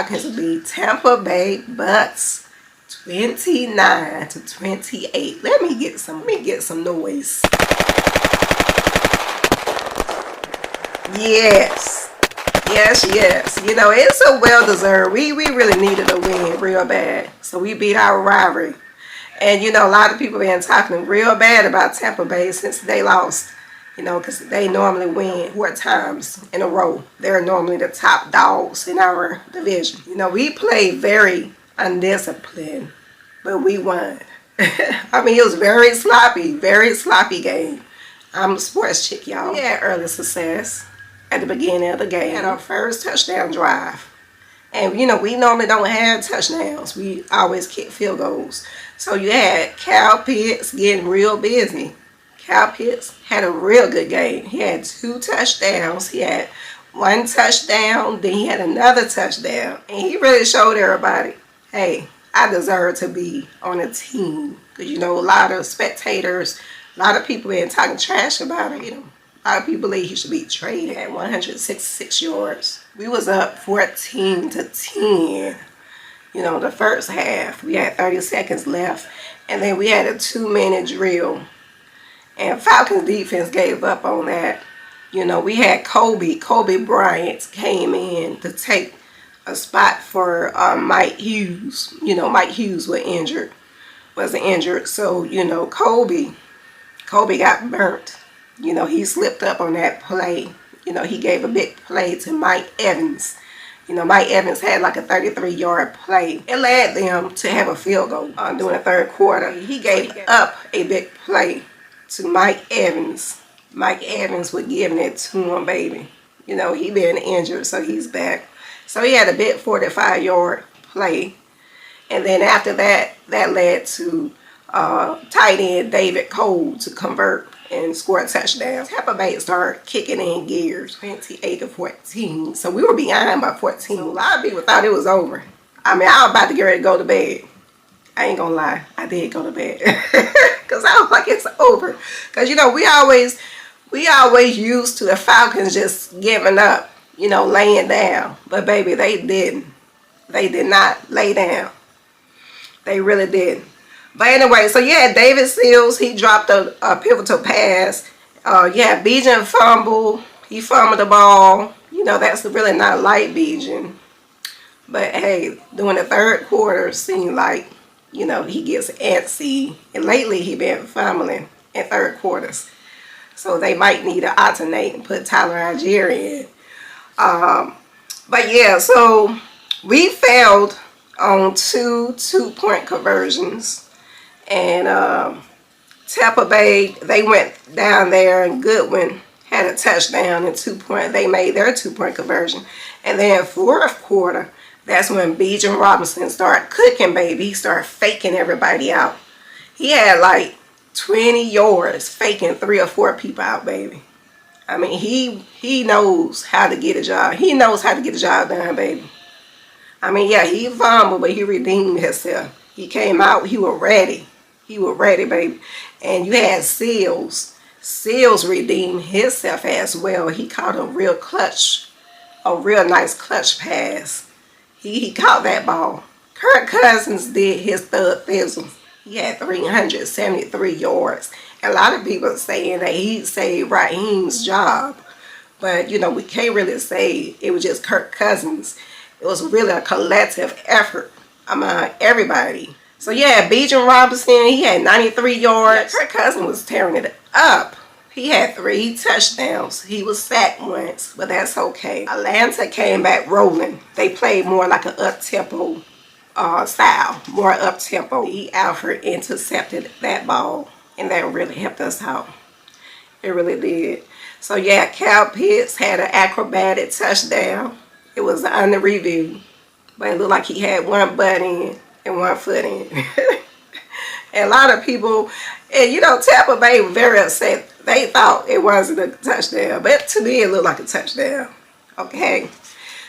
Falcons beat Tampa Bay Bucks 29-28. Let me get some noise. Yes. You know, it's a well-deserved. We really needed a win real bad. So we beat our rivalry. And, you know, a lot of people been talking real bad about Tampa Bay since they lost. You know, because they normally win 4 times in a row. They're normally the top dogs in our division. You know, we played very undisciplined, but we won. I mean, it was very sloppy game. I'm a sports chick, y'all. We had early success at the beginning of the game. We had our first touchdown drive. And, you know, we normally don't have touchdowns. We always kick field goals. So you had Kyle Pitts getting real busy. Kyle Pitts had a real good game. He had 2 touchdowns. He had 1 touchdown, then he had another touchdown. And he really showed everybody, hey, I deserve to be on a team. Because, you know, a lot of spectators, a lot of people been talking trash about him. You know, a lot of people believe he should be traded at 166 yards. We was up 14-10. You know, the first half. We had 30 seconds left. And then we had a 2-minute drill. And Falcons defense gave up on that. You know, we had Kobe Bryant came in to take a spot for Mike Hughes. You know, Mike Hughes wasn't injured. So, you know, Kobe got burnt. You know, he slipped up on that play. You know, he gave a big play to Mike Evans. You know, Mike Evans had like a 33-yard play. It led them to have a field goal during the third quarter. He gave up a big play to Mike Evans. Mike Evans was giving it to him, baby. You know, he been injured, so he's back. So he had a big 45-yard play. And then after that, that led to tight end David Cole to convert and score a touchdown. Tampa Bay started kicking in gears, 28-14. So we were behind by 14. So a lot of people thought it was over. I mean, I was about to get ready to go to bed. I ain't gonna lie, I did go to bed. Because I was like, it's over. Because, you know, we always used to the Falcons just giving up, you know, laying down. But, baby, they didn't. They did not lay down. They really didn't. But anyway, so yeah, David Seals, he dropped a pivotal pass. Yeah, Bijan fumbled. He fumbled the ball. You know, that's really not like Bijan. But, hey, during the third quarter, it seemed like, you know, he gets antsy. And lately, he been fumbling in third quarters. So they might need to alternate and put Tyler Algier in. But yeah, so we failed on 2 two-point conversions. And Tampa Bay, they went down there and Goodwin had a touchdown and 2-point. They made their 2-point conversion. And then fourth quarter, that's when Bijan Robinson started cooking, baby. He started faking everybody out. He had like 20 yards faking 3 or 4 people out, baby. I mean, he knows how to get a job. He knows how to get a job done, baby. I mean, yeah, he fumbled, but he redeemed himself. He came out, he was ready. He was ready, baby. And you had Seals. Seals redeemed himself as well. He caught a real nice clutch pass. He caught that ball. Kirk Cousins did his third fizzle. He had 373 yards. And a lot of people are saying that he saved Raheem's job. But, you know, we can't really say it was just Kirk Cousins. It was really a collective effort among everybody. So, yeah, Bijan Robinson, he had 93 yards. Kirk Cousins was tearing it up. He had 3 touchdowns. He was sacked once, but that's okay. Atlanta came back rolling. They played more like an up-tempo style, more up-tempo. Alfred intercepted that ball, and that really helped us out. It really did. So, yeah, Kyle Pitts had an acrobatic touchdown. It was under review, but it looked like he had 1 butt in and 1 foot in. And a lot of people, and you know, Tampa Bay were very upset. They thought it wasn't a touchdown, but to me it looked like a touchdown. Okay.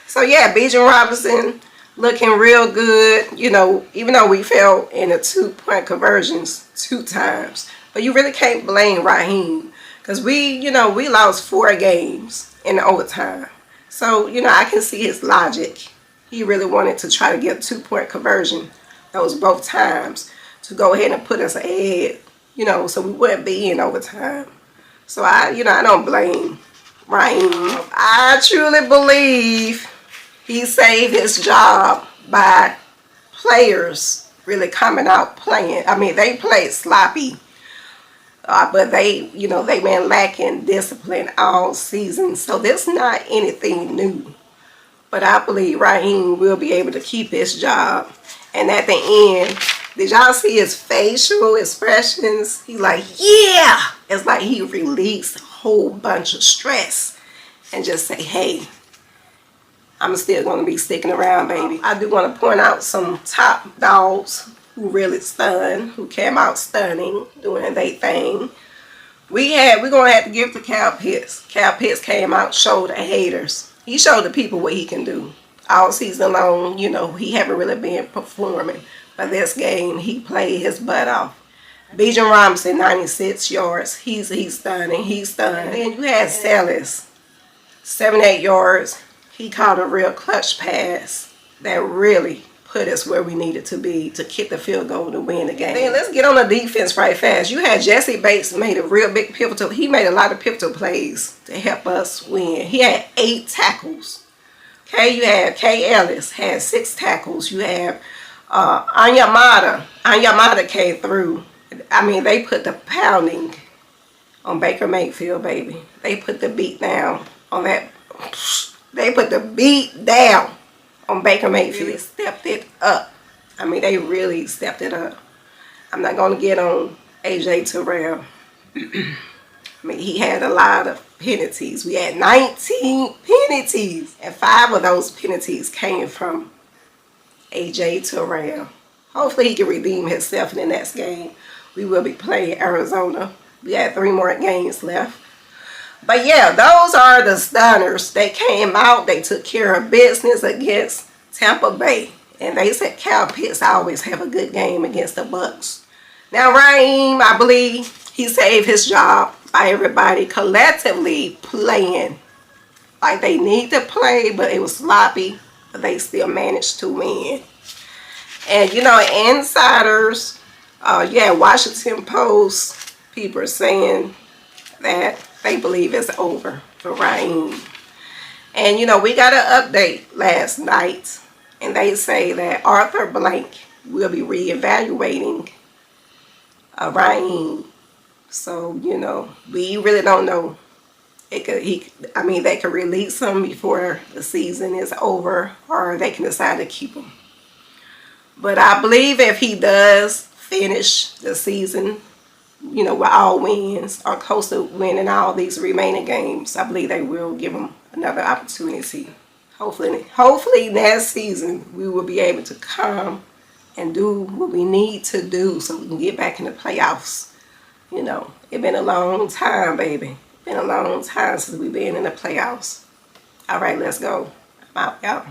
So yeah, Bijan Robinson looking real good. You know, even though we fell in the 2-point conversions 2 times. But you really can't blame Raheem. Because we lost 4 games in overtime. So, you know, I can see his logic. he really wanted to try to get a 2-point conversion those both times to go ahead and put us ahead, you know, so we wouldn't be in overtime. So I don't blame Raheem. I truly believe he saved his job by players really coming out playing. I mean, they played sloppy, but they been lacking discipline all season. So this is not anything new. But I believe Raheem will be able to keep his job. And at the end, did y'all see his facial expressions? He like, yeah! It's like he released a whole bunch of stress and just say, hey, I'm still going to be sticking around, baby. I do want to point out some top dogs who really stunned, who came out stunning, doing their thing. We're going to have to give to Cal Pitts. Cal Pitts came out, showed the haters. He showed the people what he can do. All season long, you know, he haven't really been performing. But this game, he played his butt off. Bijan Robinson, 96 yards. He's stunning. He's stunning. And then you had Sellis, 78 yards. He caught a real clutch pass that really put us where we needed to be to kick the field goal to win the game. Then let's get on the defense right fast. You had Jesse Bates made a real big pivotal. He made a lot of pivotal plays to help us win. He had 8 tackles. Okay, you had Kay Ellis had 6 tackles. You have Anyamata. Anyamata came through. I mean, they put the pounding on Baker Mayfield, baby. They put the beat down on that. They put the beat down on Baker Mayfield. They stepped it up. I mean, they really stepped it up. I'm not going to get on AJ Terrell. I mean, he had a lot of penalties. We had 19 penalties. And 5 of those penalties came from AJ Terrell. Hopefully he can redeem himself in the next game. We will be playing Arizona. We had 3 more games left. But yeah, those are the stunners. They came out. They took care of business against Tampa Bay. And they said Cal Pitts always have a good game against the Bucs. Now Raheem, I believe he saved his job by everybody collectively playing like they need to play, but it was sloppy, but they still managed to win. And you know, insiders, Washington Post, people are saying that they believe it's over for Raheem. And you know, we got an update last night, and they say that Arthur Blank will be reevaluating Raheem. So, you know, we really don't know. They could release him before the season is over, or they can decide to keep him. But I believe if he does finish the season, you know, with all wins, or close to winning all these remaining games, I believe they will give him another opportunity. Hopefully next season we will be able to come and do what we need to do so we can get back in the playoffs. You know, it's been a long time, baby. It's been a long time since we've been in the playoffs. All right, let's go. I'm out, y'all.